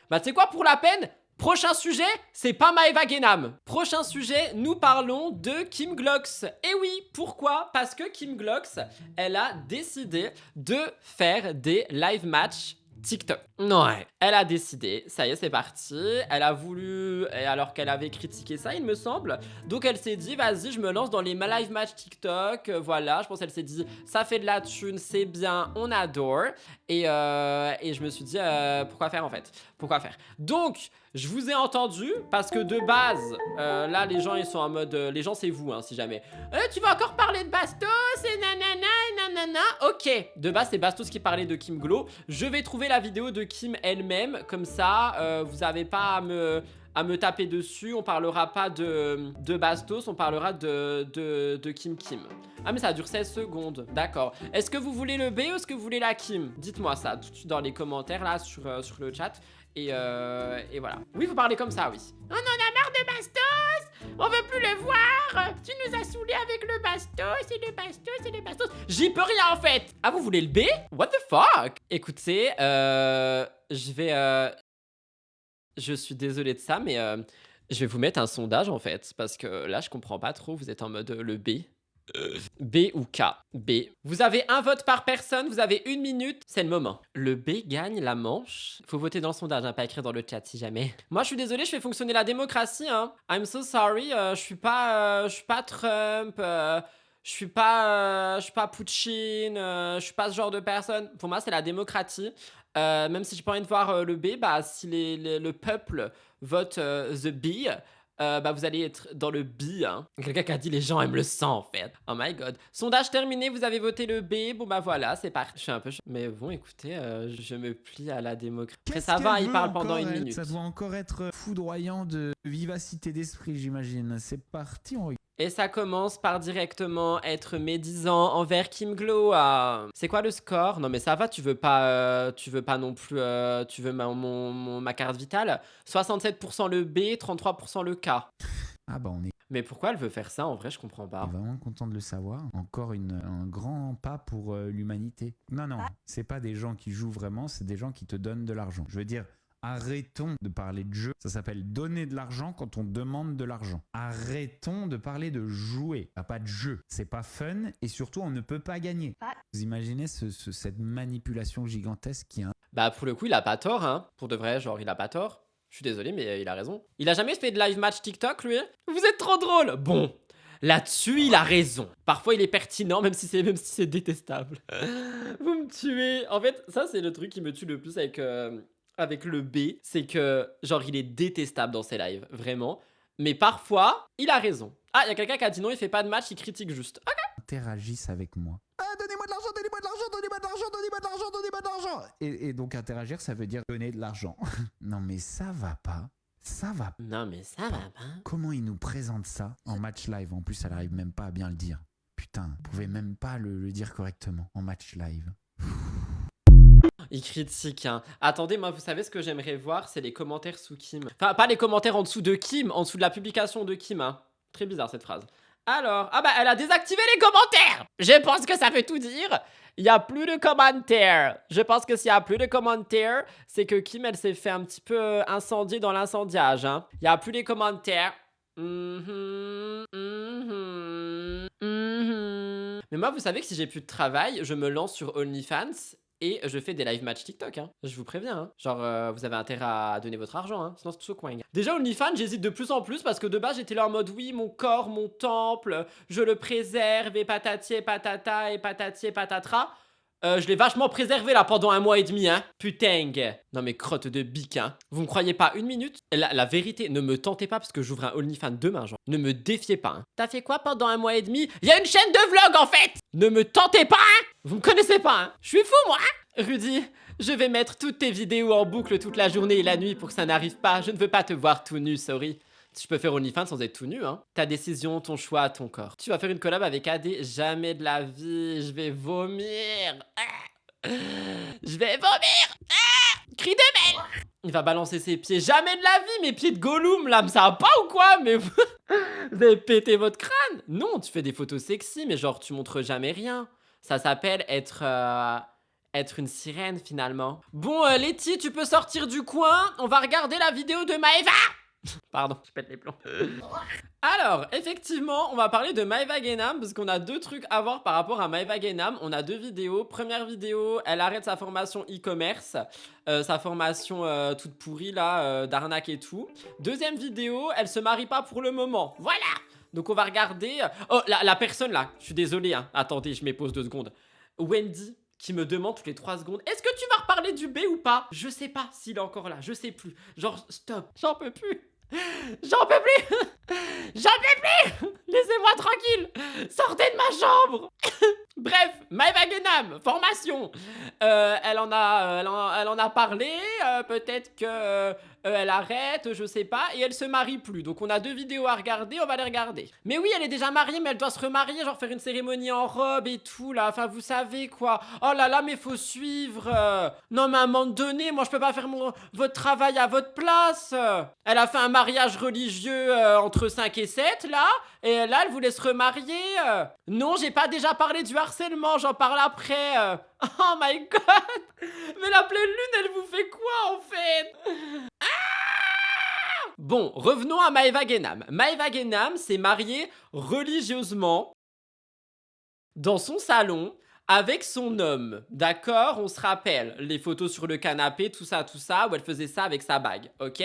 Bah tu sais quoi, pour la peine, Prochain sujet, c'est pas Maeva Genam. Prochain sujet, nous parlons de Kim Glocks. Et oui, pourquoi? Parce que Kim Glocks, elle a décidé de faire des live matchs TikTok. Ouais, elle a décidé, ça y est, c'est parti. Elle a voulu, et alors qu'elle avait critiqué ça, il me semble. Donc elle s'est dit, vas-y, je me lance dans les live match TikTok. Voilà, je pense qu'elle s'est dit, ça fait de la thune, c'est bien, on adore. Et je me suis dit, pourquoi faire en fait? Pourquoi faire? Donc, je vous ai entendu parce que de base, là, les gens, ils sont en mode, les gens, c'est vous, hein, si jamais. Tu vas encore parler de Bastos et nanana et nanana. Ok, de base, c'est Bastos qui parlait de Kim Glow. Je vais trouver la vidéo de Kim elle-même, comme ça, vous n'avez pas à me taper dessus. On parlera pas de Bastos, on parlera de Kim Kim. Ah mais ça dure 16 secondes, d'accord. Est-ce que vous voulez le B ou est-ce que vous voulez la Kim? Dites-moi ça tout de suite dans les commentaires là sur le chat. Et voilà. Oui, vous parlez comme ça, oui. On en a marre de Bastos. On veut plus le voir. Tu nous as saoulés avec le Bastos et le Bastos et le Bastos. J'y peux rien en fait. Ah, vous voulez le B? What the fuck? Écoutez, je suis désolé de ça, mais je vais vous mettre un sondage en fait. Parce que là, je comprends pas trop. Vous êtes en mode le B. B ou K? B. Vous avez un vote par personne, vous avez 1 minute, c'est le moment. Le B gagne la manche. Faut voter dans le sondage, hein, pas écrire dans le chat si jamais. Moi je suis désolé, je fais fonctionner la démocratie, hein. I'm so sorry, je suis pas Trump, je suis pas Poutine, je suis pas ce genre de personne. Pour moi c'est la démocratie. Même si j'ai pas envie de voir le B, bah si le peuple vote the B, bah vous allez être dans le B, hein. Quelqu'un qui a dit les gens aiment le sang en fait. Oh my god. Sondage terminé, vous avez voté le B. Bon bah voilà, c'est parti. Je suis un peu... Mais bon écoutez, je me plie à la démocratie. Après ça va, il parle pendant 1 minute. Ça doit encore être foudroyant de vivacité d'esprit, j'imagine. C'est parti, on... Et ça commence par directement être médisant envers Kim Glow. C'est quoi le score? Non mais ça va, tu veux pas non plus, tu veux ma carte vitale? 67% le B, 33% le K. Ah bah on est... Mais pourquoi elle veut faire ça en vrai, je comprends pas. Vraiment content de le savoir. Encore un grand pas pour l'humanité. Non, c'est pas des gens qui jouent vraiment, c'est des gens qui te donnent de l'argent. Je veux dire... Arrêtons de parler de jeu. Ça s'appelle donner de l'argent quand on demande de l'argent. Arrêtons de parler de jouer. Pas de jeu. C'est pas fun et surtout on ne peut pas gagner. Vous imaginez cette manipulation gigantesque qui a... Bah pour le coup il a pas tort hein. Pour de vrai genre il a pas tort. Je suis désolé mais il a raison. Il a jamais fait de live match TikTok lui? Vous êtes trop drôle. Bon. Là-dessus, il a raison. Parfois, il est pertinent, même si c'est détestable. Vous me tuez. En fait, ça, c'est le truc qui me tue le plus avec le B, c'est que, genre, il est détestable dans ses lives, vraiment. Mais parfois, il a raison. Ah, il y a quelqu'un qui a dit non, il fait pas de match, il critique juste. Ok. Interagissent avec moi. Ah, donnez-moi de l'argent, donnez-moi de l'argent, donnez-moi de l'argent, donnez-moi de l'argent, donnez-moi de l'argent. Et donc, interagir, ça veut dire donner de l'argent. Non, mais ça va pas. Ça va pas. Non, mais ça va pas. Comment il nous présente ça en match live? En plus, elle arrive même pas à bien le dire. Putain, vous pouvez même pas le dire correctement en match live. Il critique, hein. Attendez, moi, vous savez ce que j'aimerais voir, c'est les commentaires sous Kim. Enfin, pas les commentaires en dessous de Kim, en dessous de la publication de Kim, hein. Très bizarre, cette phrase. Alors, ah bah, elle a désactivé les commentaires. Je pense que ça veut tout dire. Il n'y a plus de commentaires. Je pense que s'il n'y a plus de commentaires, c'est que Kim, elle s'est fait un petit peu incendier dans l'incendiage, hein. Il n'y a plus de commentaires. Mais moi, vous savez que si j'ai plus de travail, je me lance sur OnlyFans et je fais des live match TikTok, hein. Je vous préviens, hein. Genre, vous avez intérêt à donner votre argent, hein. Sinon, c'est tout au coin. Déjà, OnlyFans, j'hésite de plus en plus parce que de base, j'étais là en mode oui, mon corps, mon temple, je le préserve et patati et patata et patati et patatra. Je l'ai vachement préservé là pendant 1 mois et demi, hein. Putain. Non mais crotte de bique, hein. Vous me croyez pas 1 minute? La vérité, ne me tentez pas parce que j'ouvre un OnlyFans demain, genre. Ne me défiez pas, hein. T'as fait quoi pendant 1 mois et demi? Il y a une chaîne de vlog en fait. Ne me tentez pas, hein. Vous me connaissez pas, hein. Je suis fou, moi, hein. Rudy, je vais mettre toutes tes vidéos en boucle toute la journée et la nuit pour que ça n'arrive pas. Je ne veux pas te voir tout nu, sorry. Tu peux faire OnlyFans sans être tout nu, hein. Ta décision, ton choix, ton corps. Tu vas faire une collab avec AD, jamais de la vie. Je vais vomir. Je vais vomir. Cri de mêle. Il va balancer ses pieds. Jamais de la vie, mes pieds de Gollum, là. Ça va pas ou quoi? Mais vous avez pété votre crâne. Non, tu fais des photos sexy, mais genre, tu montres jamais rien. Ça s'appelle être être une sirène finalement. Bon, Letty, tu peux sortir du coin. On va regarder la vidéo de Maëva. Pardon, je pète les plombs. Alors, effectivement, on va parler de Maëva Guénam parce qu'on a deux trucs à voir par rapport à Maëva Guénam. On a deux vidéos. Première vidéo, elle arrête sa formation e-commerce, sa formation toute pourrie là, d'arnaque et tout. Deuxième vidéo, elle se marie pas pour le moment. Voilà. Donc on va regarder... Oh, la personne là, je suis désolé, hein. Attendez, je m'épose 2 secondes. Wendy, qui me demande toutes les 3 secondes, est-ce que tu vas reparler du B ou pas? Je sais pas s'il est encore là, je sais plus. Genre, stop, j'en peux plus. J'en peux plus. J'en peux plus. Laissez-moi tranquille. Sortez de ma chambre. Bref, Maëva Guénam, formation. Elle en a parlé. Peut-être que elle arrête, je sais pas. Et elle se marie plus. Donc on a 2 vidéos à regarder, on va les regarder. Mais oui, elle est déjà mariée, mais elle doit se remarier, genre faire une cérémonie en robe et tout là. Enfin, vous savez quoi. Oh là là, mais faut suivre. Non, mais à un moment donné, moi je peux pas faire votre travail à votre place. Elle a fait un mariage religieux entre 5 et 7 là. Et là, elle voulait se remarier. Non, j'ai pas déjà parlé du harcèlement, j'en parle après. Oh my god. Mais la pleine lune, elle vous fait quoi en fait? Bon, revenons à Maëva Guénam. Maëva Guénam s'est mariée religieusement dans son salon avec son homme. D'accord? On se rappelle les photos sur le canapé, tout ça, où elle faisait ça avec sa bague, ok?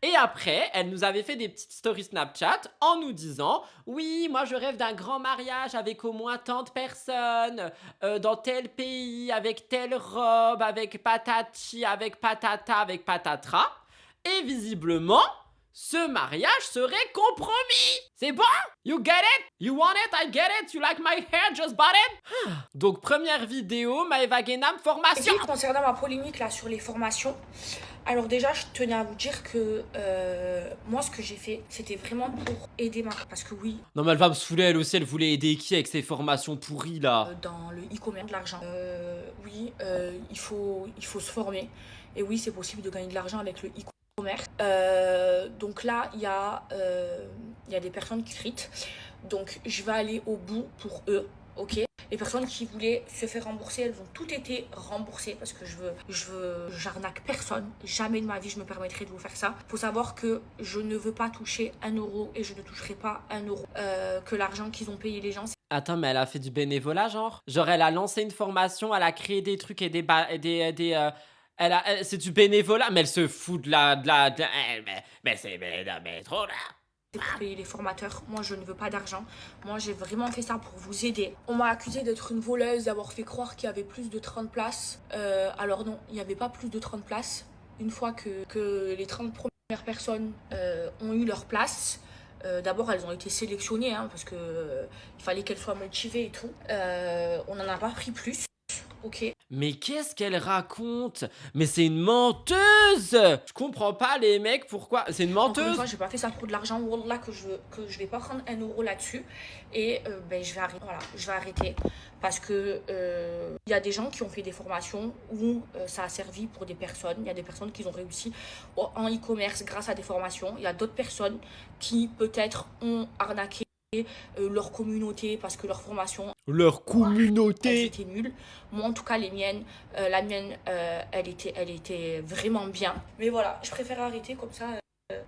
Et après, elle nous avait fait des petites stories Snapchat en nous disant « Oui, moi je rêve d'un grand mariage avec au moins tant de personnes, dans tel pays, avec telle robe, avec patati, avec patata, avec patatra. » Et visiblement, ce mariage serait compromis. C'est bon? You get it? You want it? I get it? You like my hair? Just bought it? Donc première vidéo, Maëva Guénam, formation. Et concernant ma polémique là sur les formations, alors déjà je tenais à vous dire que moi ce que j'ai fait c'était vraiment pour aider ma... Parce que oui... Non mais elle va me saouler elle aussi, elle voulait aider qui avec ses formations pourries là? Dans le e-commerce, de l'argent. Oui, il faut se former. Et oui, c'est possible de gagner de l'argent avec le e-commerce. Donc là, il y a des personnes qui fritent. Donc je vais aller au bout pour eux, ok? Les personnes qui voulaient se faire rembourser, elles ont toutes été remboursées parce que j'arnaque personne. Jamais de ma vie je me permettrai de vous faire ça. Faut savoir que je ne veux pas toucher 1 euro et je ne toucherai pas 1 euro. Que l'argent qu'ils ont payé les gens. Attends, mais elle a fait du bénévolat genre? Genre elle a lancé une formation, elle a créé des trucs et c'est du bénévolat, mais elle se fout de la mais c'est trop là. Pour payer les formateurs, moi je ne veux pas d'argent. Moi j'ai vraiment fait ça pour vous aider. On m'a accusé d'être une voleuse, d'avoir fait croire qu'il y avait plus de 30 places. Alors non, il n'y avait pas plus de 30 places. Une fois que les 30 premières personnes ont eu leur place, d'abord elles ont été sélectionnées hein, parce que il fallait qu'elles soient motivées et tout. On n'en a pas pris plus. Okay. Mais qu'est-ce qu'elle raconte? Mais c'est une menteuse! Je comprends pas les mecs, pourquoi? C'est une menteuse? Encore une fois, j'ai pas fait ça pour de l'argent. Wallah que je vais pas prendre 1 euro là-dessus. Et je vais arrêter. Voilà, je vais arrêter. Parce que y a des gens qui ont fait des formations où ça a servi pour des personnes. Il y a des personnes qui ont réussi en e-commerce grâce à des formations. Il y a d'autres personnes qui peut-être ont arnaqué leur communauté parce que leur formation était nulle. Moi en tout cas la mienne elle était vraiment bien, mais voilà je préfère arrêter comme ça,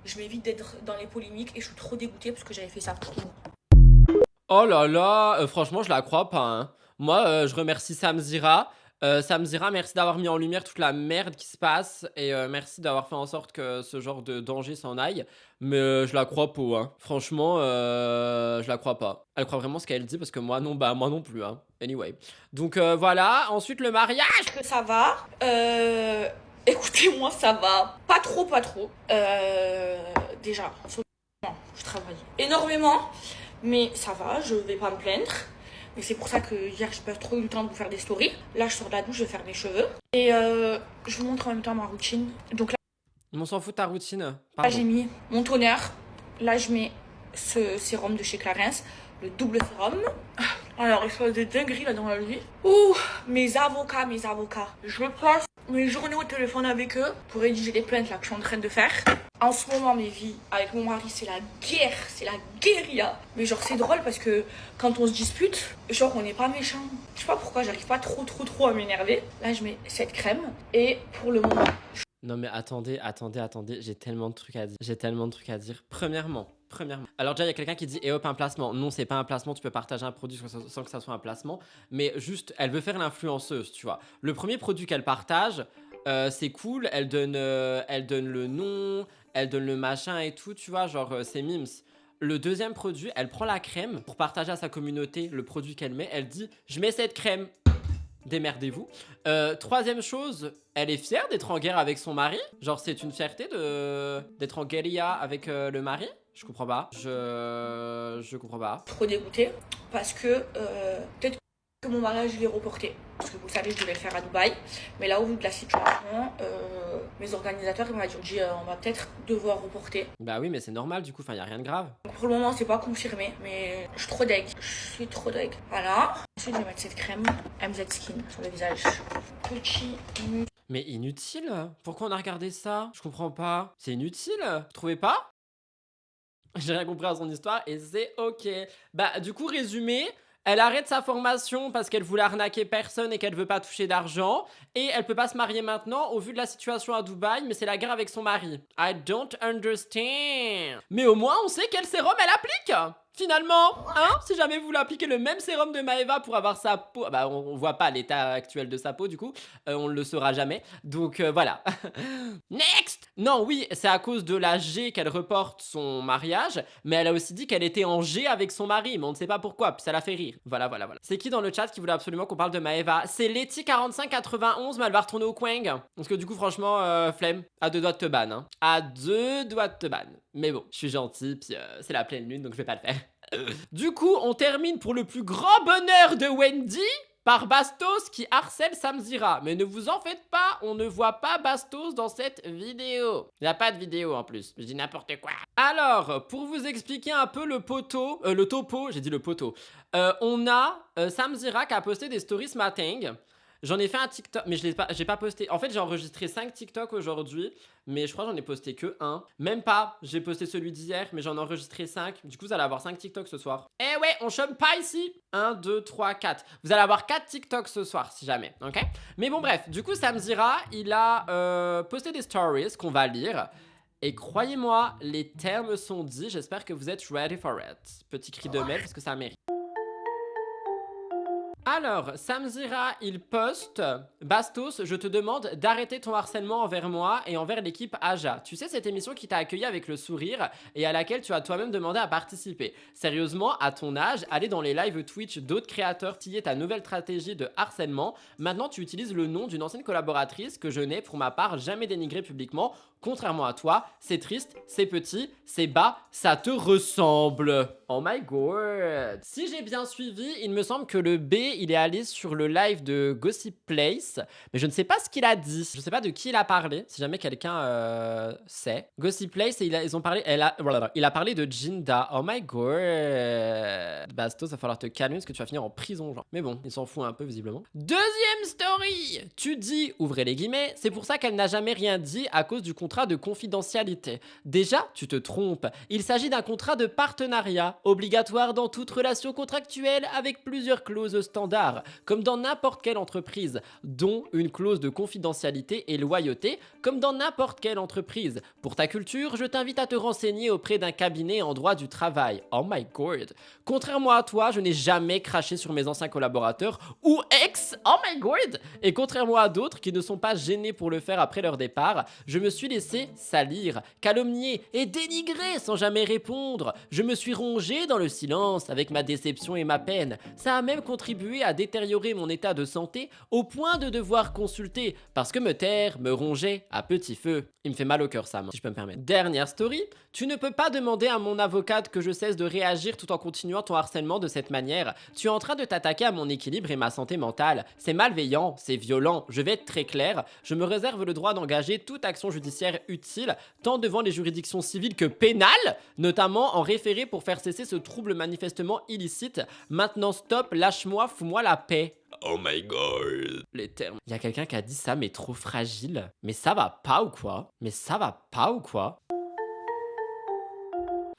je m'évite d'être dans les polémiques et je suis trop dégoûtée parce que j'avais fait ça pour vous. Oh là là, franchement je la crois pas hein. Moi je remercie Samzira. Samzira, merci d'avoir mis en lumière toute la merde qui se passe et merci d'avoir fait en sorte que ce genre de danger s'en aille. Mais je la crois pas, hein. Franchement, je la crois pas. Elle croit vraiment ce qu'elle dit parce que moi non, bah moi non plus, hein. Anyway. Donc voilà, ensuite le mariage. Que ça va. Écoutez-moi, ça va. Pas trop. Déjà, je travaille énormément, mais ça va, je vais pas me plaindre. Et c'est pour ça que hier j'ai pas trop eu le temps de vous faire des stories. Là je sors de la douche, je vais faire mes cheveux. Et je vous montre en même temps ma routine. Donc là, on s'en fout de ta routine. Là j'ai mis mon toner. Là je mets ce sérum de chez Clarins, le double sérum. Alors, il se passe des dingueries là dans la vie. Ouh, mes avocats. Je passe mes journées au téléphone avec eux pour rédiger les plaintes là que je suis en train de faire. En ce moment, mes vies avec mon mari, c'est la guerre, c'est la guérilla. Mais genre, c'est drôle parce que quand on se dispute, genre, on n'est pas méchants. Je sais pas pourquoi, j'arrive pas trop à m'énerver. Là, je mets cette crème et pour le moment. Non mais attendez, j'ai tellement de trucs à dire. Premièrement. Alors déjà, il y a quelqu'un qui dit « Et hop, un placement ». Non, c'est pas un placement, tu peux partager un produit sans que ça soit un placement. Mais juste, elle veut faire l'influenceuse, tu vois. Le premier produit qu'elle partage, c'est cool, elle donne le nom, elle donne le machin et tout, tu vois, genre c'est mimes. Le deuxième produit, elle prend la crème pour partager à sa communauté le produit qu'elle met. Elle dit « Je mets cette crème ». Démerdez-vous. Troisième chose, elle est fière d'être en guerre avec son mari. Genre, c'est une fierté d'être en guérilla avec le mari. Je comprends pas. Je comprends pas. Trop dégoûtée parce que peut-être que mon mariage je l'ai reporté. Parce que vous savez, je devais le faire à Dubaï. Mais là, au vu de la situation, mes organisateurs ils m'ont dit on va peut-être devoir reporter. Bah oui, mais c'est normal du coup, enfin, y a rien de grave. Donc, pour le moment, c'est pas confirmé, mais je suis trop deg. Voilà. Ensuite, je vais mettre cette crème MZ Skin sur le visage. Petit. Mais inutile. Pourquoi on a regardé ça? Je comprends pas. C'est inutile. Vous trouvez pas? J'ai rien compris à son histoire et c'est ok. Bah du coup, résumé, elle arrête sa formation parce qu'elle voulait arnaquer personne et qu'elle veut pas toucher d'argent. Et elle peut pas se marier maintenant au vu de la situation à Dubaï, mais c'est la guerre avec son mari. I don't understand. Mais au moins, on sait quel sérum elle applique. Finalement, hein, si jamais vous voulez appliquer le même sérum de Maeva pour avoir sa peau, bah on voit pas l'état actuel de sa peau du coup, on ne le saura jamais, donc voilà. Next. Non, oui, c'est à cause de la G qu'elle reporte son mariage, mais elle a aussi dit qu'elle était en G avec son mari, mais on ne sait pas pourquoi, puis ça l'a fait rire. Voilà. C'est qui dans le chat qui voulait absolument qu'on parle de Maeva? C'est Letty4591, mais elle va retourner au Quang, parce que du coup franchement, flemme, à 2 doigts de te ban, hein. À 2 doigts de te ban. Mais bon, je suis gentil, puis c'est la pleine lune, donc je vais pas le faire. Du coup, on termine pour le plus grand bonheur de Wendy par Bastos qui harcèle Samzira. Mais ne vous en faites pas, on ne voit pas Bastos dans cette vidéo. Il n'y a pas de vidéo en plus, je dis n'importe quoi. Alors, pour vous expliquer un peu le topo, j'ai dit le poteau. On a Samzira qui a posté des stories ce matin. J'en ai fait un TikTok, mais j'ai pas posté. En fait, j'ai enregistré 5 TikTok aujourd'hui, mais je crois que j'en ai posté que 1. Même pas, j'ai posté celui d'hier, mais j'en ai enregistré 5. Du coup, vous allez avoir 5 TikTok ce soir. Eh ouais, on chôme pas ici. 1, 2, 3, 4. Vous allez avoir 4 TikTok ce soir, si jamais, ok? Mais bon, bref, du coup, Samzira, il a posté des stories qu'on va lire. Et croyez-moi, les termes sont dits. J'espère que vous êtes ready for it. Petit cri de mail, parce que ça mérite. Alors, Samzira, il poste « Bastos, je te demande d'arrêter ton harcèlement envers moi et envers l'équipe Aja. Tu sais, cette émission qui t'a accueilli avec le sourire et à laquelle tu as toi-même demandé à participer. Sérieusement, à ton âge, aller dans les lives Twitch d'autres créateurs tiller ta nouvelle stratégie de harcèlement. Maintenant, tu utilises le nom d'une ancienne collaboratrice que je n'ai, pour ma part, jamais dénigré publiquement. Contrairement à toi, c'est triste, c'est petit, c'est bas, ça te ressemble. » Oh my god. Si j'ai bien suivi, il me semble que le B, il est allé sur le live de Gossip Place, mais je ne sais pas ce qu'il a dit. Je ne sais pas de qui il a parlé, si jamais quelqu'un sait. Gossip Place, ils ont parlé, il a parlé de Jinda. Oh my god. Bastos, va falloir te calmer parce que tu vas finir en prison, genre. Mais bon, il s'en fout un peu visiblement. Deuxième story. Tu dis, ouvrez les guillemets, c'est pour ça qu'elle n'a jamais rien dit à cause du contrat de confidentialité. Déjà, tu te trompes. Il s'agit d'un contrat de partenariat obligatoire dans toute relation contractuelle avec plusieurs clauses standards, comme dans n'importe quelle entreprise, dont une clause de confidentialité et loyauté, comme dans n'importe quelle entreprise. Pour ta culture, je t'invite à te renseigner auprès d'un cabinet en droit du travail. Oh my god. Contrairement à toi, je n'ai jamais craché sur mes anciens collaborateurs ou ex. Oh my god. Et contrairement à d'autres qui ne sont pas gênés pour le faire après leur départ, je me suis laissé salir, calomnier et dénigrer sans jamais répondre. Je me suis rongé dans le silence avec ma déception et ma peine. Ça a même contribué à détériorer mon état de santé au point de devoir consulter parce que me taire me rongeait à petit feu. Il me fait mal au cœur, Sam, si je peux me permettre. Dernière story. Tu ne peux pas demander à mon avocate que je cesse de réagir tout en continuant ton harcèlement de cette manière. Tu es en train de t'attaquer à mon équilibre et ma santé mentale. C'est malveillant, c'est violent. Je vais être très clair. Je me réserve le droit d'engager toute action judiciaire commentaires utiles, tant devant les juridictions civiles que pénales, notamment en référé pour faire cesser ce trouble manifestement illicite. Maintenant stop, lâche-moi, fous-moi la paix. Oh my god. Les termes. Il y a quelqu'un qui a dit ça, mais trop fragile. Mais ça va pas ou quoi? Mais ça va pas ou quoi?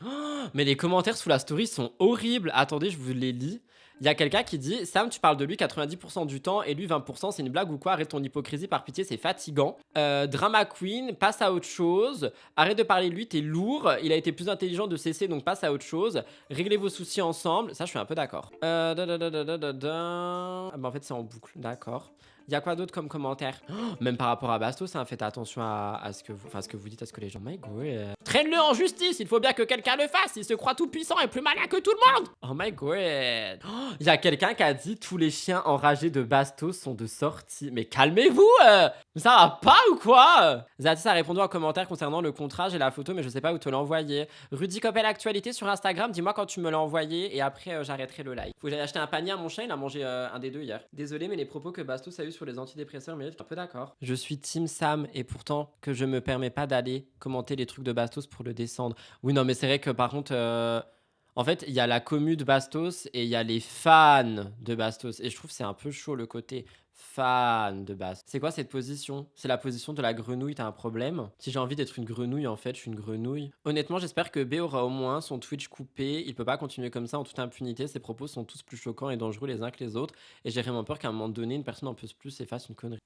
Oh, mais les commentaires sous la story sont horribles. Attendez, je vous les lis. Il y a quelqu'un qui dit: Sam, tu parles de lui 90% du temps et lui 20%, c'est une blague ou quoi? Arrête ton hypocrisie, par pitié, c'est fatigant. Drama Queen, passe à autre chose. Arrête de parler de lui, t'es lourd. Il a été plus intelligent de cesser, donc passe à autre chose. Réglez vos soucis ensemble. Ça, je suis un peu d'accord. Ah, bah, en fait, c'est en boucle. D'accord. Il y a quoi d'autre comme commentaire? Même par rapport à Bastos, hein, faites attention à ce que vous dites, à ce que les gens... My god. Traîne-le en justice, il faut bien que quelqu'un le fasse. Il se croit tout puissant et plus malin que tout le monde. Oh my god. Il y a quelqu'un qui a dit: tous les chiens enragés de Bastos sont de sortie. Mais calmez-vous. Ça va pas ou quoi? Zatis a répondu en commentaire concernant le contrat. J'ai la photo, mais je sais pas où te l'envoyer. Rudy Coppel Actualité sur Instagram. Dis-moi quand tu me l'as envoyé et après j'arrêterai le live. Faut que j'aille acheter un panier à mon chien. Il a mangé un des deux hier. Désolé, mais les propos que Bastos a eu sur les antidépresseurs, mais je suis un peu d'accord. Je suis Team Sam et pourtant que je me permets pas d'aller commenter les trucs de Bastos pour le descendre. Oui, non, mais c'est vrai que par contre, en fait, il y a la commu de Bastos et il y a les fans de Bastos. Et je trouve que c'est un peu chaud le côté fan de Bastos. C'est quoi cette position? C'est la position de la grenouille, t'as un problème? Si j'ai envie d'être une grenouille, en fait, je suis une grenouille. Honnêtement, j'espère que B aura au moins son Twitch coupé. Il peut pas continuer comme ça en toute impunité. Ses propos sont tous plus choquants et dangereux les uns que les autres. Et j'ai vraiment peur qu'à un moment donné, une personne en plus et fasse une connerie.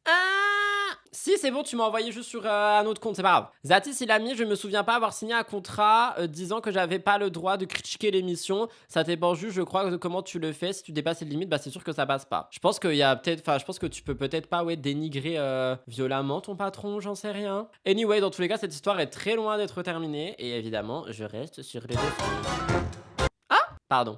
Si, c'est bon, tu m'as envoyé juste sur un autre compte, c'est pas grave. Zatis, il a mis: je me souviens pas avoir signé un contrat disant que j'avais pas le droit de critiquer l'émission. Ça dépend juste, je crois, de comment tu le fais. Si tu dépasses les limites, bah c'est sûr que ça passe pas. Je pense qu'il y a peut-être, enfin, je pense que tu peux peut-être pas, ouais, dénigrer violemment ton patron, j'en sais rien. Anyway, dans tous les cas, cette histoire est très loin d'être terminée. Et évidemment, je reste sur les défauts. Ah, pardon.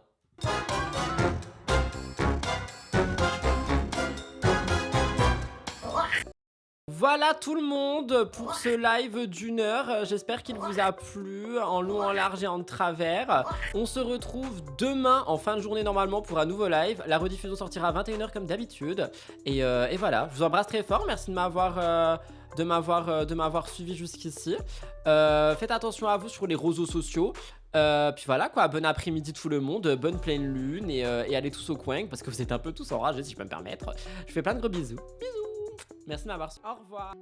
Voilà tout le monde pour ce live d'1 heure. J'espère qu'il vous a plu en long, en large et en travers. On se retrouve demain en fin de journée normalement pour un nouveau live. La rediffusion sortira à 21 h comme d'habitude. Et voilà, je vous embrasse très fort. Merci de m'avoir suivi jusqu'ici. Faites attention à vous sur les réseaux sociaux. Puis voilà quoi, bon après-midi tout le monde, bonne pleine lune et allez tous au coin parce que vous êtes un peu tous enragés si je peux me permettre. Je fais plein de gros bisous. Bisous. Merci de m'avoir. Au revoir.